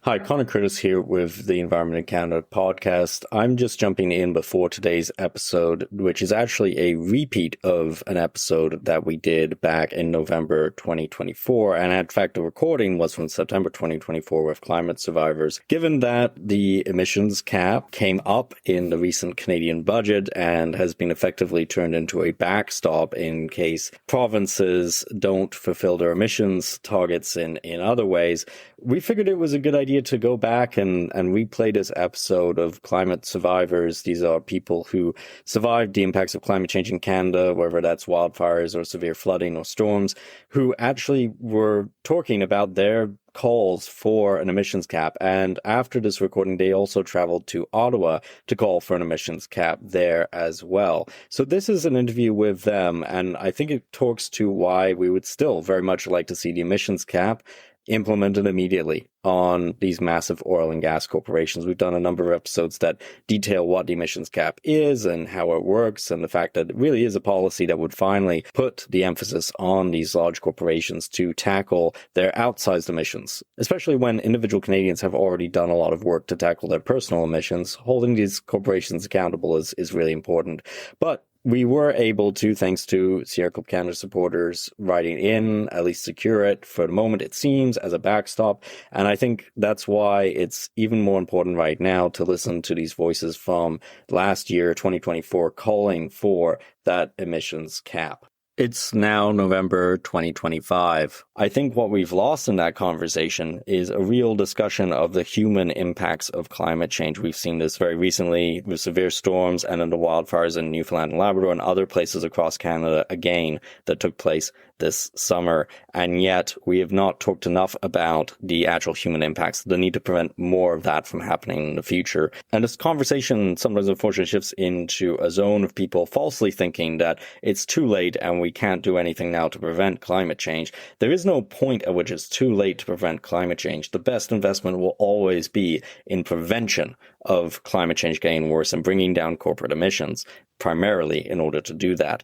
Hi, Connor Curtis here with the Environment in Canada podcast. I'm just jumping in before today's episode, which is actually a repeat of an episode that we did back in November 2024. And in fact, the recording was from September 2024 with climate survivors. Given that the emissions cap came up in the recent Canadian budget and has been effectively turned into a backstop in case provinces don't fulfill their emissions targets in other ways, we figured it was a good idea to go back and replay this episode of climate survivors. These are people who survived the impacts of climate change in Canada, whether that's wildfires or severe flooding or storms, who actually were talking about their calls for an emissions cap. And after this recording, they also traveled to Ottawa to call for an emissions cap there as well. So this is an interview with them, and I think it talks to why we would still very much like to see the emissions cap implemented immediately on these massive oil and gas corporations. We've done a number of episodes that detail what the emissions cap is and how it works, and the fact that it really is a policy that would finally put the emphasis on these large corporations to tackle their outsized emissions, especially when individual Canadians have already done a lot of work to tackle their personal emissions. Holding these corporations accountable is really important. But we were able to, thanks to Sierra Club Canada supporters writing in, at least secure it for the moment, it seems, as a backstop. And I think that's why it's even more important right now to listen to these voices from last year, 2024, calling for that emissions cap. It's now November 2025. I think what we've lost in that conversation is a real discussion of the human impacts of climate change. We've seen this very recently with severe storms and in the wildfires in Newfoundland and Labrador and other places across Canada again that took place this summer. And yet we have not talked enough about the actual human impacts, the need to prevent more of that from happening in the future. And this conversation sometimes unfortunately shifts into a zone of people falsely thinking that it's too late and we can't do anything now to prevent climate change. There is no point at which it's too late to prevent climate change. The best investment will always be in prevention of climate change getting worse and bringing down corporate emissions, primarily in order to do that.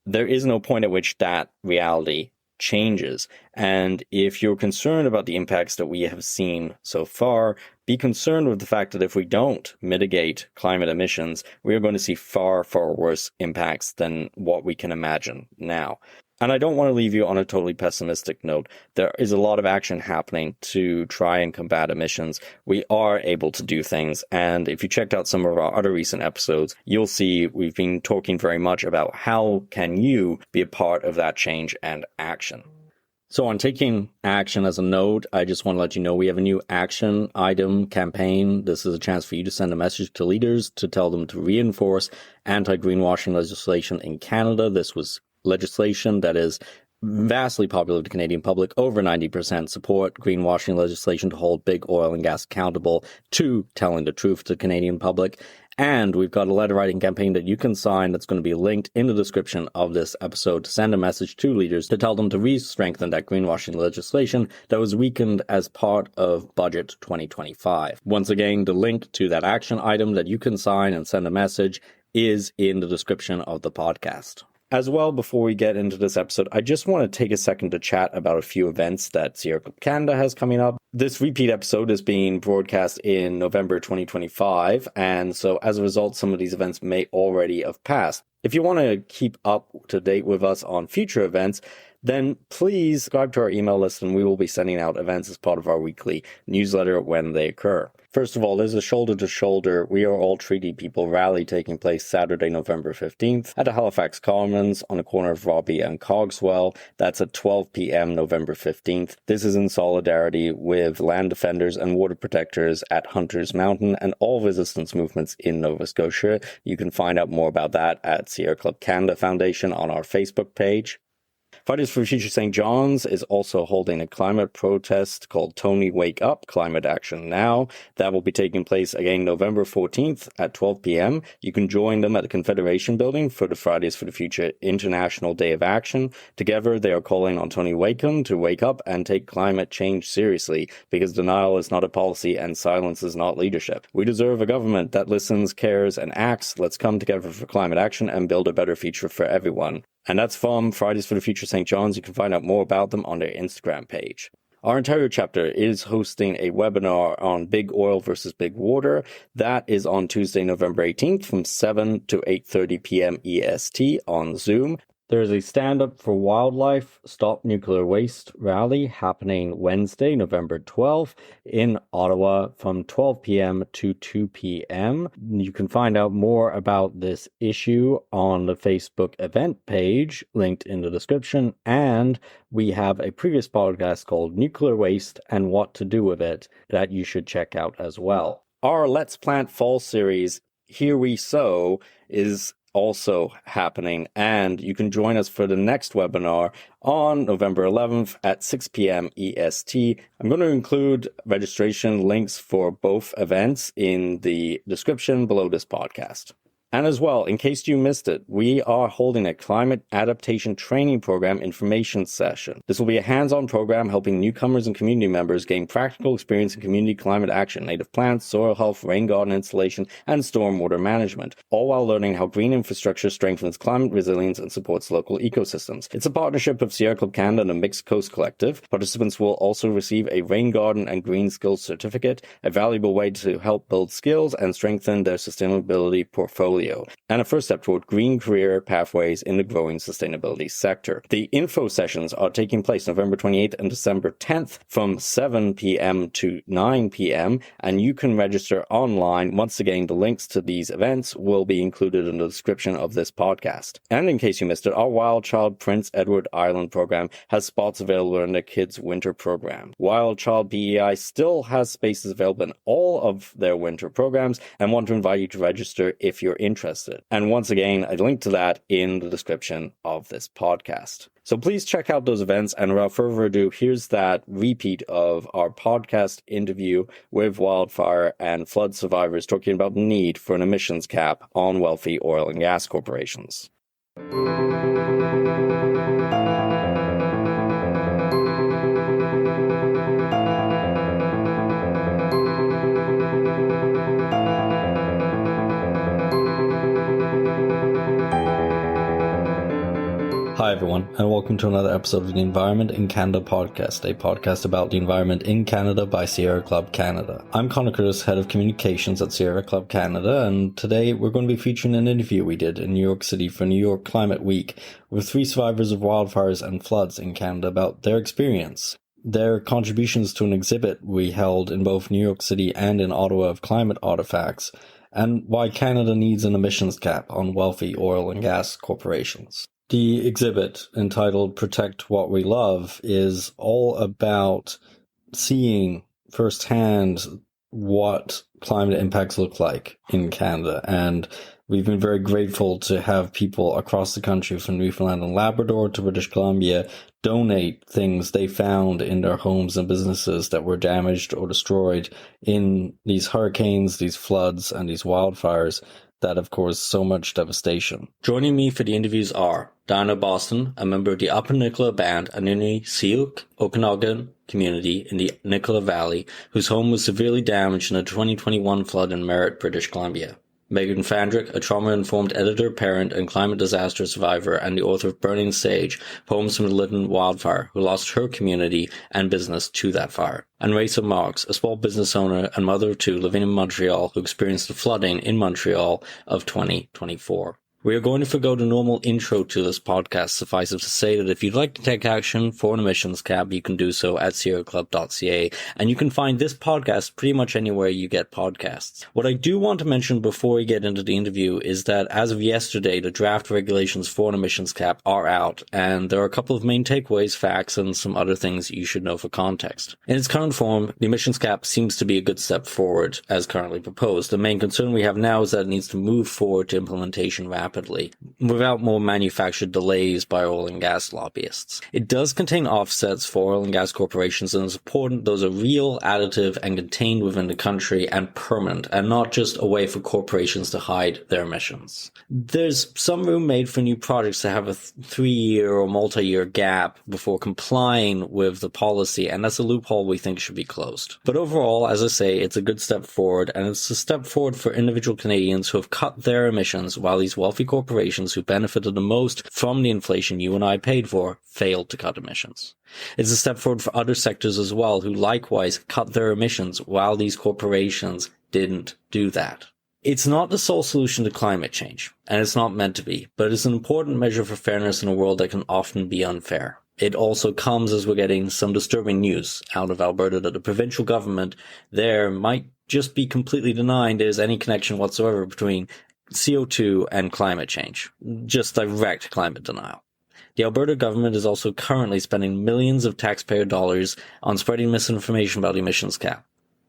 There is no point at which that reality changes. And if you're concerned about the impacts that we have seen so far, be concerned with the fact that if we don't mitigate climate emissions, we are going to see far, far worse impacts than what we can imagine now. And I don't want to leave you on a totally pessimistic note. There is a lot of action happening to try and combat emissions. We are able to do things. And if you checked out some of our other recent episodes, you'll see we've been talking very much about how can you be a part of that change and action. So on taking action as a note, I just want to let you know we have a new action item campaign. This is a chance for you to send a message to leaders to tell them to reinforce anti-greenwashing legislation in Canada. This was legislation that is vastly popular with the Canadian public. Over 90% support greenwashing legislation to hold big oil and gas accountable to telling the truth to the Canadian public. And we've got a letter writing campaign that you can sign that's going to be linked in the description of this episode to send a message to leaders to tell them to re-strengthen that greenwashing legislation that was weakened as part of Budget 2025. Once again, the link to that action item that you can sign and send a message is in the description of the podcast. As well, before we get into this episode, I just want to take a second to chat about a few events that Sierra Club Canada has coming up. This repeat episode is being broadcast in November 2025, and so as a result, some of these events may already have passed. If you want to keep up to date with us on future events, then please subscribe to our email list and we will be sending out events as part of our weekly newsletter when they occur. First of all, there's a Shoulder to Shoulder We Are All Treaty People rally taking place Saturday, November 15th at the Halifax Commons on the corner of Robbie and Cogswell. That's at 12 p.m. November 15th. This is in solidarity with land defenders and water protectors at Hunter's Mountain and all resistance movements in Nova Scotia. You can find out more about that at Sierra Club Canada Foundation on our Facebook page. Fridays for Future St. John's is also holding a climate protest called Tony Wake Up, Climate Action Now. That will be taking place again November 14th at 12 p.m. You can join them at the Confederation Building for the Fridays for the Future International Day of Action. Together, they are calling on Tony Wakeham to wake up and take climate change seriously, because denial is not a policy and silence is not leadership. We deserve a government that listens, cares, and acts. Let's come together for climate action and build a better future for everyone. And that's from Fridays for the Future St. John's. You can find out more about them on their Instagram page. Our Ontario chapter is hosting a webinar on big oil versus big water. That is on Tuesday, November 18th from 7 to 8:30 p.m. EST on Zoom. There is a stand-up for wildlife, Stop Nuclear Waste rally happening Wednesday, November 12th in Ottawa from 12 p.m. to 2 p.m. You can find out more about this issue on the Facebook event page linked in the description. And we have a previous podcast called Nuclear Waste and What to Do with It that you should check out as well. Our Let's Plant Fall series, Here We Sow, is also happening, and you can join us for the next webinar on November 11th at 6 p.m. EST. I'm going to include registration links for both events in the description below this podcast. And as well, in case you missed it, we are holding a climate adaptation training program information session. This will be a hands-on program helping newcomers and community members gain practical experience in community climate action, native plants, soil health, rain garden installation, and stormwater management, all while learning how green infrastructure strengthens climate resilience and supports local ecosystems. It's a partnership of Sierra Club Canada and the Mixed Coast Collective. Participants will also receive a rain garden and green skills certificate, a valuable way to help build skills and strengthen their sustainability portfolio, and a first step toward green career pathways in the growing sustainability sector. The info sessions are taking place November 28th and December 10th from 7 p.m. to 9 p.m. and you can register online. Once again, the links to these events will be included in the description of this podcast. And in case you missed it, our Wild Child Prince Edward Island program has spots available in the kids' winter program. Wild Child PEI still has spaces available in all of their winter programs and want to invite you to register if you're interested. And once again, I link to that in the description of this podcast. So please check out those events. And without further ado, here's that repeat of our podcast interview with wildfire and flood survivors talking about the need for an emissions cap on wealthy oil and gas corporations. Hi everyone, and welcome to another episode of the Environment in Canada podcast, a podcast about the environment in Canada by Sierra Club Canada. I'm Connor Curtis, Head of Communications at Sierra Club Canada, and today we're going to be featuring an interview we did in New York City for New York Climate Week with 3 survivors of wildfires and floods in Canada about their experience, their contributions to an exhibit we held in both New York City and in Ottawa of climate artifacts, and why Canada needs an emissions cap on wealthy oil and gas corporations. The exhibit, entitled Protect What We Love, is all about seeing firsthand what climate impacts look like in Canada. And we've been very grateful to have people across the country, from Newfoundland and Labrador to British Columbia, donate things they found in their homes and businesses that were damaged or destroyed in these hurricanes, these floods, and these wildfires that have caused so much devastation. Joining me for the interviews are Diana Boston, a member of the Upper Nicola Band, a Nini-Siuk Okanagan community in the Nicola Valley, whose home was severely damaged in a 2021 flood in Merritt, British Columbia. Megan Fandrick, a trauma-informed editor, parent, and climate disaster survivor, and the author of Burning Sage, Poems from the Lytton Wildfire, who lost her community and business to that fire. And Rachel Marks, a small business owner and mother of 2 living in Montreal, who experienced the flooding in Montreal of 2024. We are going to forgo the normal intro to this podcast. Suffice it to say that if you'd like to take action for an emissions cap, you can do so at sierraclub.ca, and you can find this podcast pretty much anywhere you get podcasts. What I do want to mention before we get into the interview is that as of yesterday, the draft regulations for an emissions cap are out, and there are a couple of main takeaways, facts, and some other things you should know for context. In its current form, the emissions cap seems to be a good step forward as currently proposed. The main concern we have now is that it needs to move forward to implementation rapidly, without more manufactured delays by oil and gas lobbyists. It does contain offsets for oil and gas corporations, and it's important those are real, additive, and contained within the country and permanent, and not just a way for corporations to hide their emissions. There's some room made for new projects to have a 3-year or multi-year gap before complying with the policy, and that's a loophole we think should be closed. But overall, as I say, it's a good step forward, and it's a step forward for individual Canadians who have cut their emissions while these wealthy wealthy corporations who benefited the most from the inflation you and I paid for failed to cut emissions. It's a step forward for other sectors as well who likewise cut their emissions while these corporations didn't do that. It's not the sole solution to climate change, and it's not meant to be, but it's an important measure for fairness in a world that can often be unfair. It also comes as we're getting some disturbing news out of Alberta that the provincial government there might just be completely denying there's any connection whatsoever between CO2 and climate change. Just direct climate denial. The Alberta government is also currently spending millions of taxpayer dollars on spreading misinformation about the emissions cap.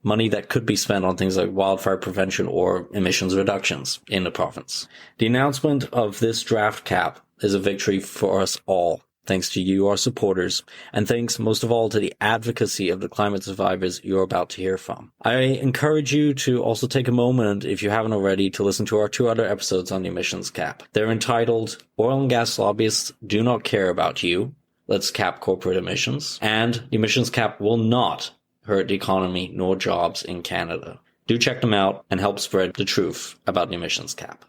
Money that could be spent on things like wildfire prevention or emissions reductions in the province. The announcement of this draft cap is a victory for us all, thanks to you, our supporters, and thanks most of all to the advocacy of the climate survivors you're about to hear from. I encourage you to also take a moment, if you haven't already, to listen to our 2 other episodes on the emissions cap. They're entitled Oil and Gas Lobbyists Do Not Care About You, Let's Cap Corporate Emissions, and The Emissions Cap Will Not Hurt the Economy nor Jobs in Canada. Do check them out and help spread the truth about the emissions cap.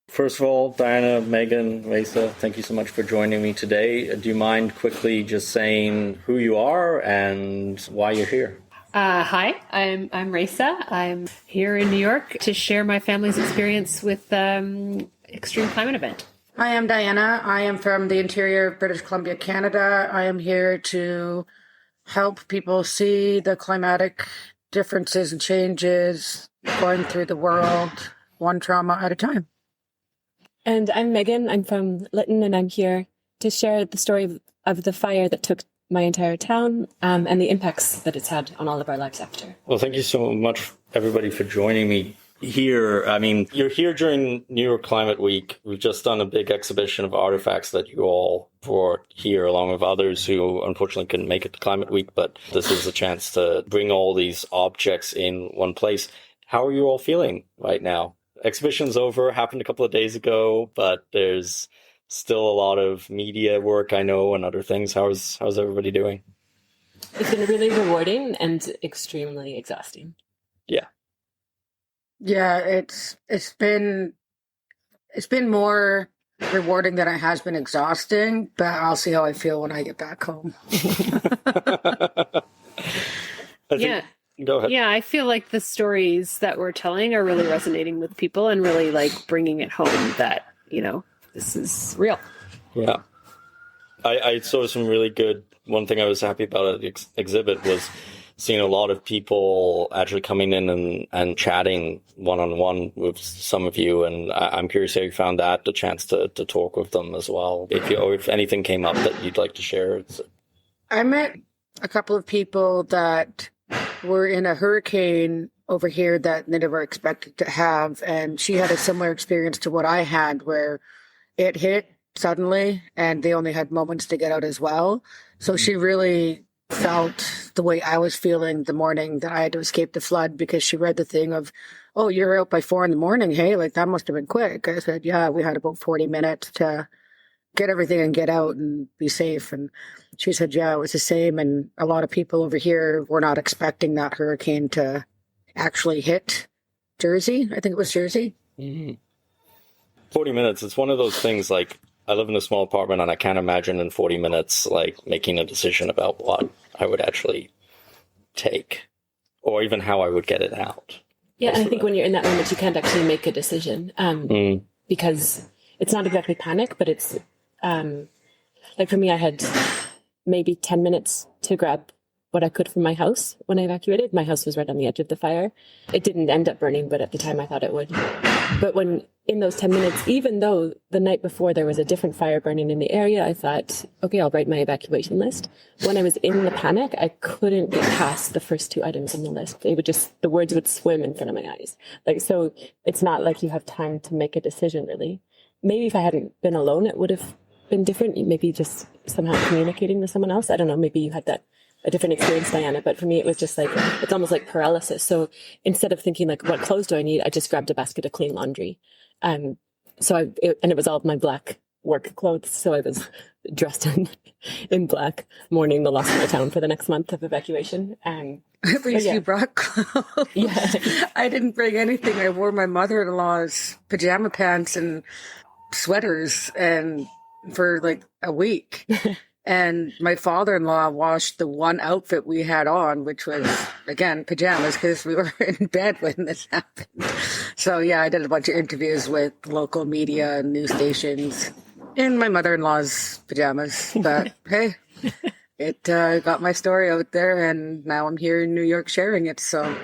First of all, Diana, Megan, Raisa, thank you so much for joining me today. Do you mind quickly just saying who you are and why you're here? Hi, I'm Raisa. I'm here in New York to share my family's experience with extreme climate event. Hi, I'm Diana. I am from the interior of British Columbia, Canada. I am here to help people see the climatic differences and changes going through the world, one trauma at a time. And I'm Megan. I'm from Lytton, and I'm here to share the story of the fire that took my entire town and the impacts that it's had on all of our lives after. Well, thank you so much, everybody, for joining me here. I mean, you're here during New York Climate Week. We've just done a big exhibition of artifacts that you all brought here, along with others who unfortunately couldn't make it to Climate Week, but this is a chance to bring all these objects in one place. How are you all feeling right now? Exhibition's over, happened a couple of days ago, but there's still a lot of media work, I know, and other things. How's everybody doing? It's been really rewarding and extremely exhausting. Yeah. Yeah, it's been more rewarding than it has been exhausting, but I'll see how I feel when I get back home. Go ahead. Yeah, I feel like the stories that we're telling are really resonating with people and really like bringing it home that, you know, this is real. Yeah. I saw some really good, one thing I was happy about at the exhibit was seeing a lot of people actually coming in and chatting one-on-one with some of you. And I'm curious how you found that, the chance to talk with them as well. If anything came up that you'd like to share. I met a couple of people that were in a hurricane over here that they never expected to have. And she had a similar experience to what I had, where it hit suddenly and they only had moments to get out as well. So she really felt the way I was feeling the morning that I had to escape the flood, because she read the thing of, oh, you're out by 4 a.m. Hey, like that must have been quick. I said, yeah, we had about 40 minutes to get everything and get out and be safe. And she said, yeah, it was the same. And a lot of people over here were not expecting that hurricane to actually hit Jersey. I think it was Jersey. Mm-hmm. 40 minutes. It's one of those things, like, I live in a small apartment and I can't imagine in 40 minutes, like, making a decision about what I would actually take or even how I would get it out. Yeah, and I think when you're in that moment, you can't actually make a decision because it's not exactly panic, but it's like for me, I had maybe 10 minutes to grab what I could from my house when I evacuated. My house was right on the edge of the fire. It didn't end up burning, but at the time I thought it would. But when in those 10 minutes, even though the night before there was a different fire burning in the area, I thought, okay, I'll write my evacuation list. When I was in the panic, I couldn't get past the first 2 items on the list. The words would swim in front of my eyes. Like, so it's not like you have time to make a decision, really. Maybe if I hadn't been alone, it would have been different. Maybe just somehow communicating with someone else. I don't know. Maybe you had a different experience, Diana, but for me, it was just like, it's almost like paralysis. So instead of thinking like, what clothes do I need? I just grabbed a basket of clean laundry. And it was all my black work clothes. So I was dressed in black, mourning the loss of my town for the next month of evacuation. At least you brought clothes. Yeah. I didn't bring anything. I wore my mother-in-law's pajama pants and sweaters and for like a week. And my father-in-law washed the one outfit we had on, which was, again, pajamas, because we were in bed when this happened. So, yeah, I did a bunch of interviews with local media and news stations in my mother-in-law's pajamas. But, hey, it got my story out there, and now I'm here in New York sharing it. So it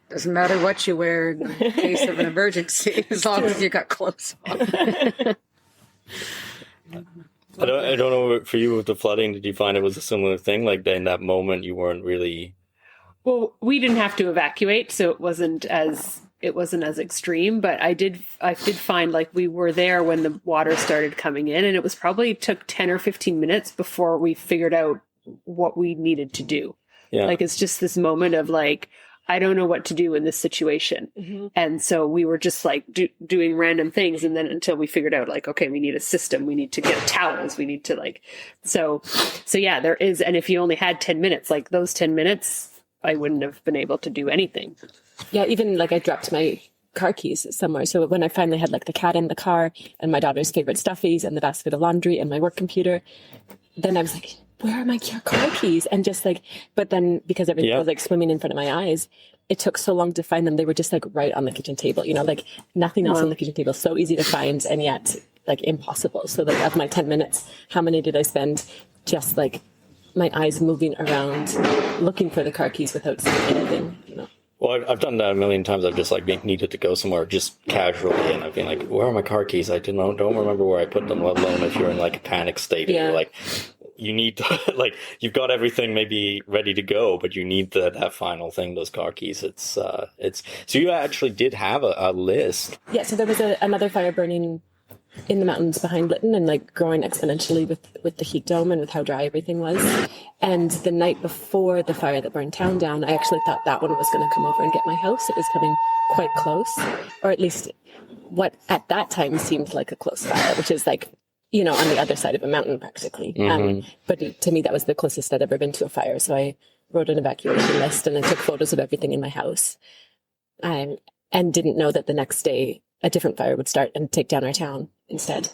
doesn't matter what you wear in case of an emergency, as long as you got clothes on. I don't know, for you with the flooding, did you find it was a similar thing? Like in that moment, you weren't really... Well, we didn't have to evacuate, so it wasn't as extreme, but I did find like we were there when the water started coming in, and it was probably took 10 or 15 minutes before we figured out what we needed to do. Yeah. Like, it's just this moment of like, I don't know what to do in this situation. Mm-hmm. And so we were just like doing random things. And then until we figured out like, okay, we need a system, we need to get towels, we need to like, so yeah, there is. And if you only had 10 minutes, like those 10 minutes, I wouldn't have been able to do anything. Yeah. Even like I dropped my car keys somewhere. So when I finally had like the cat in the car and my daughter's favorite stuffies and the basket of laundry and my work computer, then I was like, where are my car keys? And just like, but then because everything was like swimming in front of my eyes, it took so long to find them. They were just like right on the kitchen table, you know, like nothing else on the kitchen table. So easy to find and yet like impossible. So like of my 10 minutes, how many did I spend just like my eyes moving around looking for the car keys without seeing anything, you know? Well, I've done that a million times. I've just like needed to go somewhere just casually, and I've been like, where are my car keys? I don't remember where I put them, let alone if you're in like a panic state. And you're like, you need to, like, you've got everything maybe ready to go, but you need that final thing, those car keys. It's so you actually did have a list. Yeah, so there was another fire burning in the mountains behind Lytton and like growing exponentially with the heat dome and with how dry everything was. And the night before the fire that burned town down, I actually thought that one was going to come over and get my house. It was coming quite close, or at least what at that time seemed like a close fire, which is like, you know, on the other side of a mountain practically. Mm-hmm. But to me, that was the closest I'd ever been to a fire. So I wrote an evacuation list and I took photos of everything in my house, and didn't know that the next day a different fire would start and take down our town instead.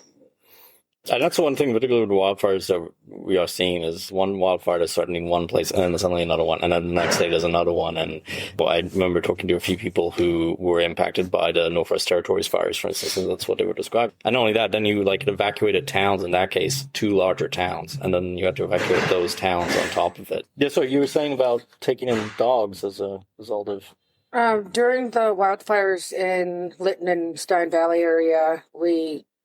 And that's the one thing, particularly with wildfires, that we are seeing is one wildfire that's starting in one place, and then suddenly another one, and then the next day there's another one. And I remember talking to a few people who were impacted by the Northwest Territories fires, for instance, and that's what they were describing. And not only that, then you like evacuated towns, in that case, 2 larger towns, and then you had to evacuate those towns on top of it. That's what you were saying about taking in dogs as a result of... During the wildfires in Lytton and Stein Valley area,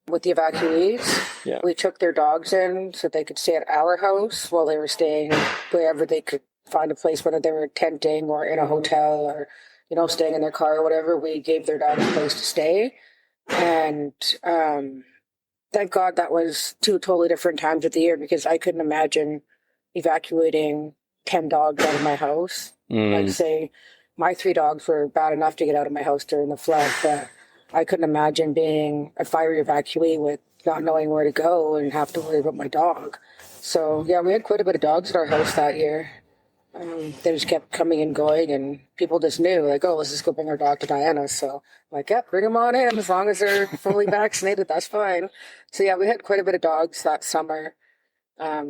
with the evacuees, we took their dogs in so they could stay at our house while they were staying wherever they could find a place, whether they were tenting or in a hotel or, you know, staying in their car or whatever. We gave their dogs a place to stay. And thank God that was 2 totally different times of the year, because I couldn't imagine evacuating 10 dogs out of my house. Like, say, my 3 dogs were bad enough to get out of my house during the flood, but I couldn't imagine being a fire evacuee with not knowing where to go and have to worry about my dog. So, yeah, we had quite a bit of dogs at our house that year. They just kept coming and going, and people just knew, like, oh, let's just go bring our dog to Diana. So, like, yeah, bring them on in. As long as they're fully vaccinated, that's fine. So, yeah, we had quite a bit of dogs that summer.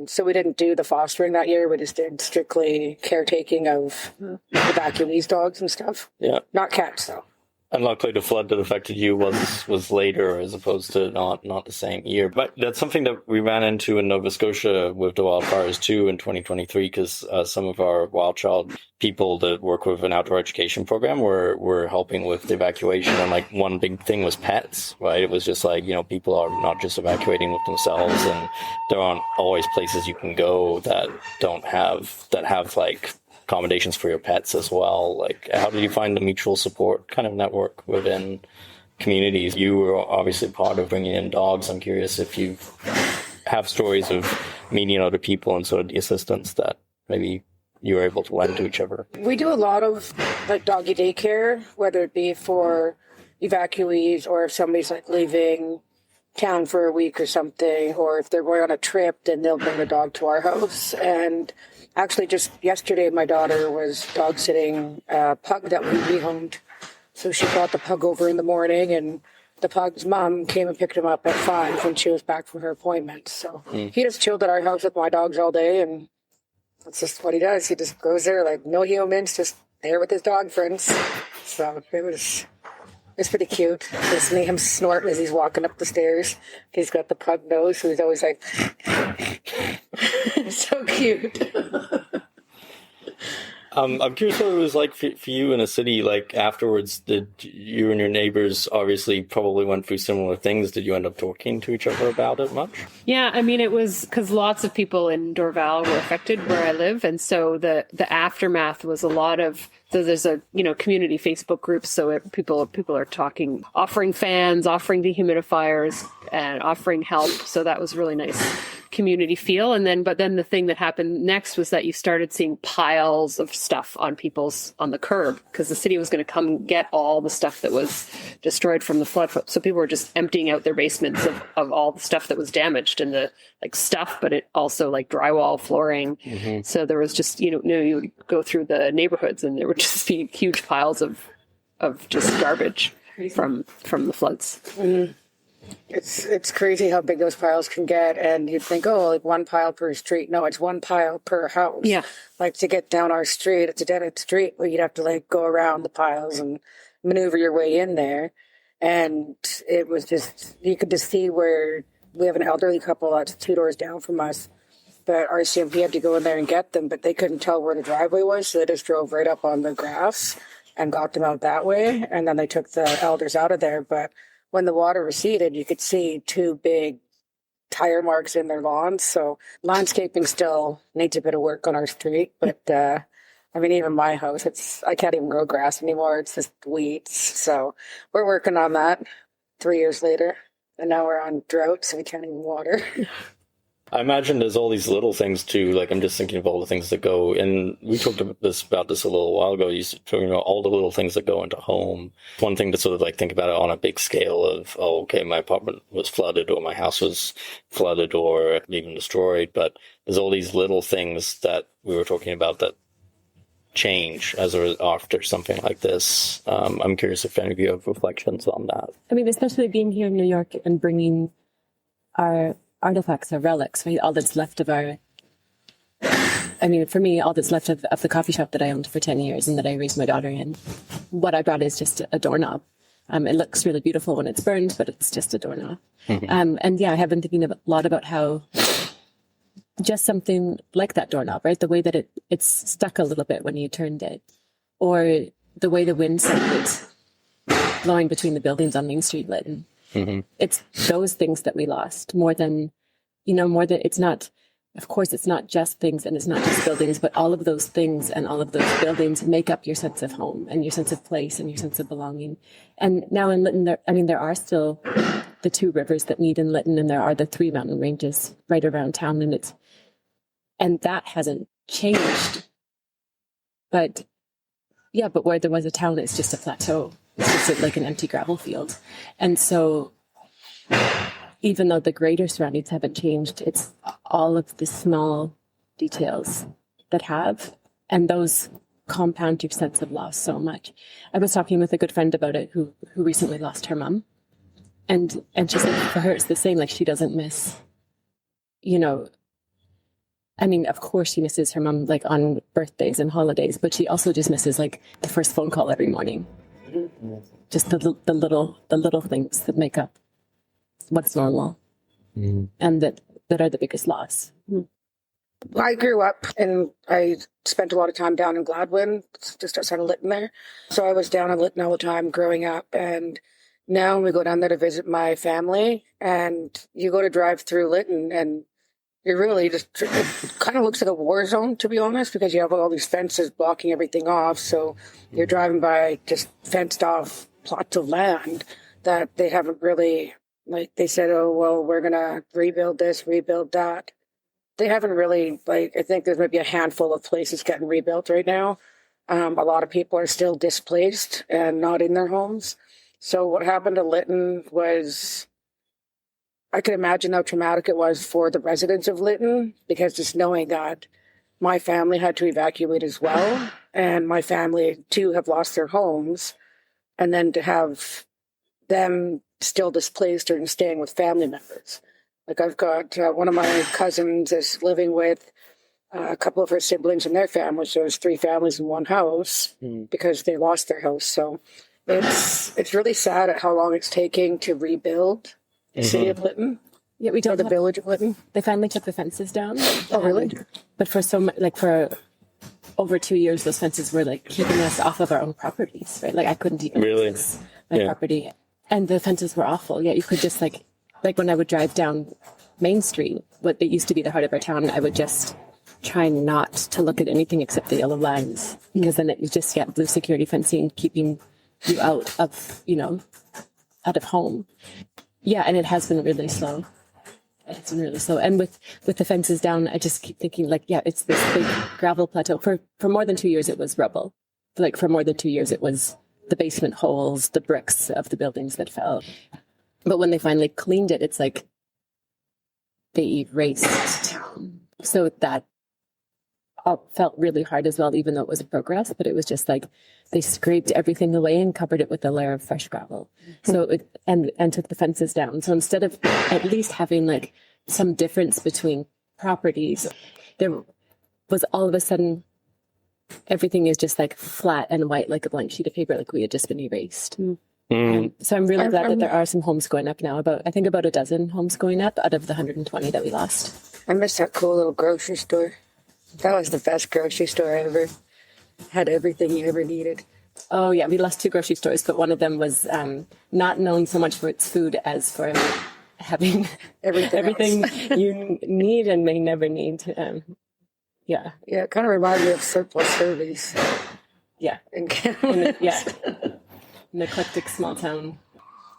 So we didn't do the fostering that year. We just did strictly caretaking of evacuees' dogs and stuff. Yeah. Not cats, though. And luckily the flood that affected you was later as opposed to not the same year. But that's something that we ran into in Nova Scotia with the wildfires too in 2023, because some of our wild child people that work with an outdoor education program were helping with the evacuation. And like one big thing was pets, right? It was just like, you know, people are not just evacuating with themselves, and there aren't always places you can go that have like accommodations for your pets as well. Like, how do you find the mutual support kind of network within communities? You were obviously part of bringing in dogs. I'm curious if you have stories of meeting other people and sort of the assistance that maybe you were able to lend to each other. We do a lot of like doggy daycare, whether it be for evacuees or if somebody's like leaving town for a week or something, or if they're going on a trip, then they'll bring the dog to our house. And actually, just yesterday, my daughter was dog sitting a pug that we rehomed. So she brought the pug over in the morning, and the pug's mom came and picked him up at 5 when she was back from her appointment. So he just chilled at our house with my dogs all day, and that's just what he does. He just goes there like no humans, just there with his dog friends. So it's pretty cute. Listening to him snort as he's walking up the stairs. He's got the pug nose, so he's always like, so cute. I'm curious what it was like for you in a city. Like afterwards, did you and your neighbors obviously probably went through similar things? Did you end up talking to each other about it much? Yeah, I mean, it was because lots of people in Dorval were affected where I live, and so the aftermath was a lot of. So there's a community Facebook group, so people are talking, offering fans, offering dehumidifiers, and offering help. So that was really nice community feel. But then the thing that happened next was that you started seeing piles of stuff on the curb, because the city was going to come get all the stuff that was destroyed from the flood. So people were just emptying out their basements of all the stuff that was damaged, and the stuff, but it also like drywall, flooring. Mm-hmm. So there was just, you would go through the neighborhoods and there would just be huge piles of just garbage from the floods. Mm-hmm. It's crazy how big those piles can get, and you'd think, oh, like one pile per street. No, it's one pile per house. Yeah. Like to get down our street, it's a dead-end street where you'd have to like go around the piles and maneuver your way in there. And it was just, you could just see where we have an elderly couple that's 2 doors down from us, but RCMP had to go in there and get them, but they couldn't tell where the driveway was, so they just drove right up on the grass and got them out that way, and then they took the elders out of there. But when the water receded, you could see 2 big tire marks in their lawns, so landscaping still needs a bit of work on our street, but I mean, even my house, I can't even grow grass anymore, it's just weeds, so we're working on that 3 years later. And now we're on drought, so we can't even water. I imagine there's all these little things too. Like I'm just thinking of all the things that go, and we talked about this a little while ago. You talking about all the little things that go into home. One thing to sort of like think about it on a big scale of, oh, okay, my apartment was flooded, or my house was flooded, or even destroyed. But there's all these little things that we were talking about that change after something like this. I'm curious if any of you have reflections on that. I mean, especially being here in New York and bringing our artifacts, our relics, right? All that's left of for me, all that's left of the coffee shop that I owned for 10 years and that I raised my daughter in. What I brought is just a doorknob. It looks really beautiful when it's burned, but it's just a doorknob. Mm-hmm. And yeah, I have been thinking a lot about how just something like that doorknob, right? The way that it's stuck a little bit when you turned it, or the way the wind sent it blowing between the buildings on Main Street, Lytton. Mm-hmm. It's those things that we lost more than it's not, of course, it's not just things and it's not just buildings, but all of those things and all of those buildings make up your sense of home and your sense of place and your sense of belonging. And now in Lytton, there are still the 2 rivers that meet in Lytton, and there are the 3 mountain ranges right around town, and that hasn't changed. But where there was a town, it's just a plateau. It's just like an empty gravel field. And so even though the greater surroundings haven't changed, it's all of the small details that have, and those compound your sense of loss so much. I was talking with a good friend about it who recently lost her mom. And she said for her it's the same, like she doesn't miss, I mean, of course she misses her mom like on birthdays and holidays, but she also just misses like the first phone call every morning. Mm-hmm. Just the little things that make up what's normal, mm-hmm. and that are the biggest loss. Mm-hmm. I grew up and I spent a lot of time down in Gladwin, just outside of Lytton there. So I was down in Lytton all the time growing up, and now we go down there to visit my family, and you go to drive through Lytton and it really just it kind of looks like a war zone, to be honest, because you have all these fences blocking everything off. So you're driving by just fenced off plots of land that they haven't really, like they said, oh, well, we're going to rebuild this, rebuild that. They haven't really, I think there's maybe a handful of places getting rebuilt right now. A lot of people are still displaced and not in their homes. So what happened to Lytton was I can imagine how traumatic it was for the residents of Lytton, because just knowing that my family had to evacuate as well, and my family too have lost their homes, and then to have them still displaced or staying with family members. Like I've got one of my cousins is living with a couple of her siblings and their families. So there's 3 families in one house because they lost their house. So it's really sad at how long it's taking to rebuild the city of Lytton. Yeah, we don't. The village of Lytton. They finally took the fences down. Oh, really? But for for over 2 years, those fences were like keeping us off of our own properties, right? Like I couldn't even access my property, and the fences were awful. Yeah, you could just like when I would drive down Main Street, what it used to be the heart of our town, I would just try not to look at anything except the yellow lines, because then it was just the security fencing keeping you out of out of home. Yeah, and it has been really slow. It's been really slow. And with the fences down, I just keep thinking it's this big gravel plateau. For more than 2 years, it was rubble. Like for more than 2 years, it was the basement holes, the bricks of the buildings that fell. But when they finally cleaned it, it's like they erased town. So that felt really hard as well, even though it was a progress. But it was just like they scraped everything away and covered it with a layer of fresh gravel. So and took the fences down. So instead of at least having like some difference between properties, there was all of a sudden everything is just like flat and white, like a blank sheet of paper, like we had just been erased. So I'm really glad that there are some homes going up now. I think about a dozen homes going up out of the 120 that we lost. I miss that cool little grocery store. That was the best grocery store I ever had. Everything you ever needed. Oh yeah, we lost 2 grocery stores, but one of them was not known so much for its food as for having everything you need and may never need. Yeah, it kind of reminded me of Surplus Service. Yeah, in Canada. An eclectic small town.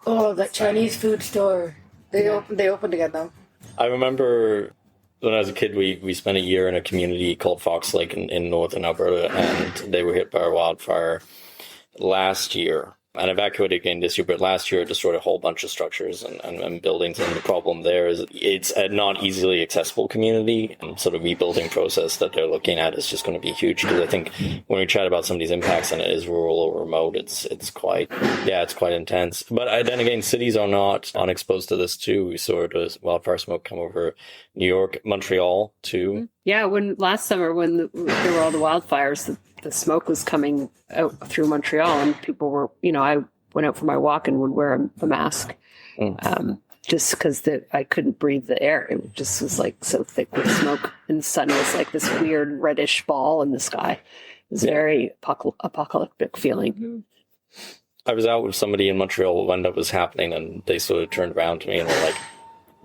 Oh, that Chinese food store. They opened again though. I remember when I was a kid, we spent a year in a community called Fox Lake in northern Alberta, and they were hit by a wildfire last year and evacuated again this year. But last year it destroyed a whole bunch of structures and buildings. And the problem there is it's a not easily accessible community, and sort of rebuilding process that they're looking at is just going to be huge. Because I think when we chat about some of these impacts, and it is rural or remote, it's quite intense. But then again, cities are not unexposed to this too. We saw the wildfire smoke come over New York, Montreal too. Yeah, when last summer when there were all the wildfires, the smoke was coming out through Montreal, and people were, I went out for my walk and would wear a mask just because I couldn't breathe the air. It just was like so thick with smoke, and the sun was like this weird reddish ball in the sky. It was very apocalyptic feeling. I was out with somebody in Montreal when that was happening, and they sort of turned around to me and were like,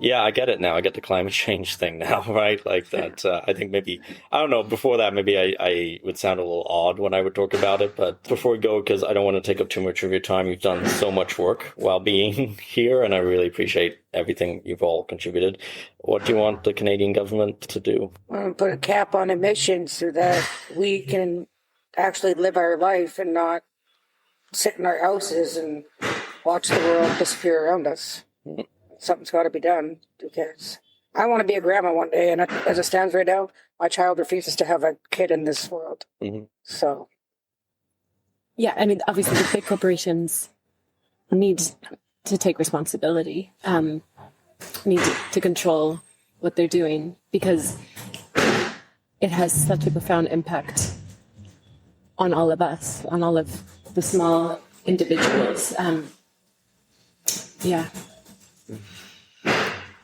yeah, I get it now. I get the climate change thing now, right? Like that. I think maybe, I don't know, before that, maybe I would sound a little odd when I would talk about it. But before we go, because I don't want to take up too much of your time, you've done so much work while being here, and I really appreciate everything you've all contributed. What do you want the Canadian government to do? Put a cap on emissions so that we can actually live our life and not sit in our houses and watch the world disappear around us. Something's got to be done, because I want to be a grandma one day, and as it stands right now, my child refuses to have a kid in this world. So, yeah, I mean, obviously, the big corporations need to take responsibility, need to control what they're doing, because it has such a profound impact on all of us, on all of the small individuals.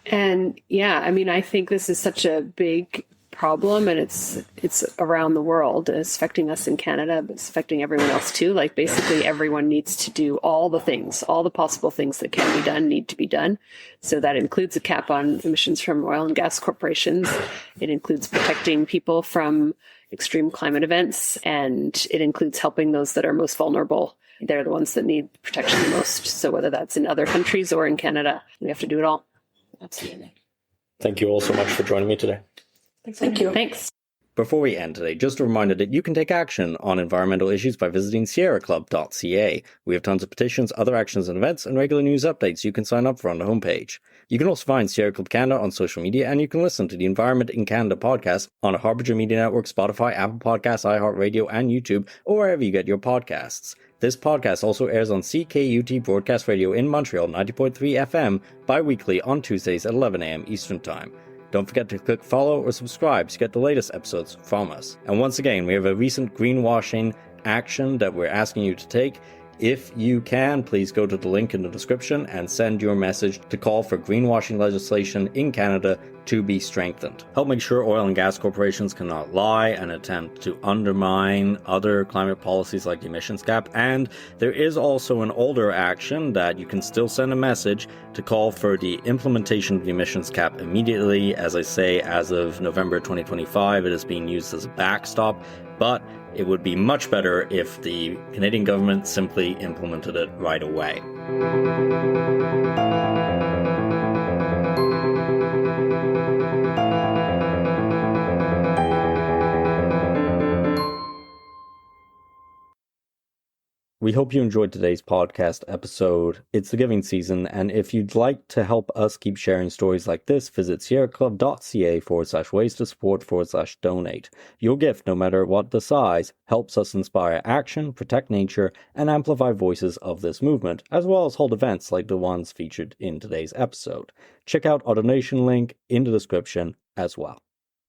And I mean, I think this is such a big problem, and it's around the world. It's affecting us in Canada, but it's affecting everyone else too. Like basically everyone needs to do all the possible things that can be done need to be done. So that includes a cap on emissions from oil and gas corporations. It includes protecting people from extreme climate events, and it includes helping those that are most vulnerable. They're the ones that need protection the most. So whether that's in other countries or in Canada, we have to do it all. Absolutely. Thank you all so much for joining me today. Thank you. Thanks. Before we end today, just a reminder that you can take action on environmental issues by visiting sierraclub.ca. We have tons of petitions, other actions and events, and regular news updates you can sign up for on the homepage. You can also find Sierra Club Canada on social media, and you can listen to the Environment in Canada podcast on a Harbinger Media Network, Spotify, Apple Podcasts, iHeartRadio, and YouTube, or wherever you get your podcasts. This podcast also airs on CKUT Broadcast Radio in Montreal, 90.3 FM, bi-weekly on Tuesdays at 11 a.m. Eastern Time. Don't forget to click follow or subscribe to get the latest episodes from us. And once again, we have a recent greenwashing action that we're asking you to take. If you can, please go to the link in the description and send your message to call for greenwashing legislation in Canada to be strengthened. Help make sure oil and gas corporations cannot lie and attempt to undermine other climate policies like the emissions cap. And there is also an older action that you can still send a message to call for the implementation of the emissions cap immediately. As I say, as of November 2025, it is being used as a backstop, but it would be much better if the Canadian government simply implemented it right away. We hope you enjoyed today's podcast episode. It's the giving season, and if you'd like to help us keep sharing stories like this, visit sierraclub.ca/ways to support/donate. Your gift, no matter what the size, helps us inspire action, protect nature, and amplify voices of this movement, as well as hold events like the ones featured in today's episode. Check out our donation link in the description as well.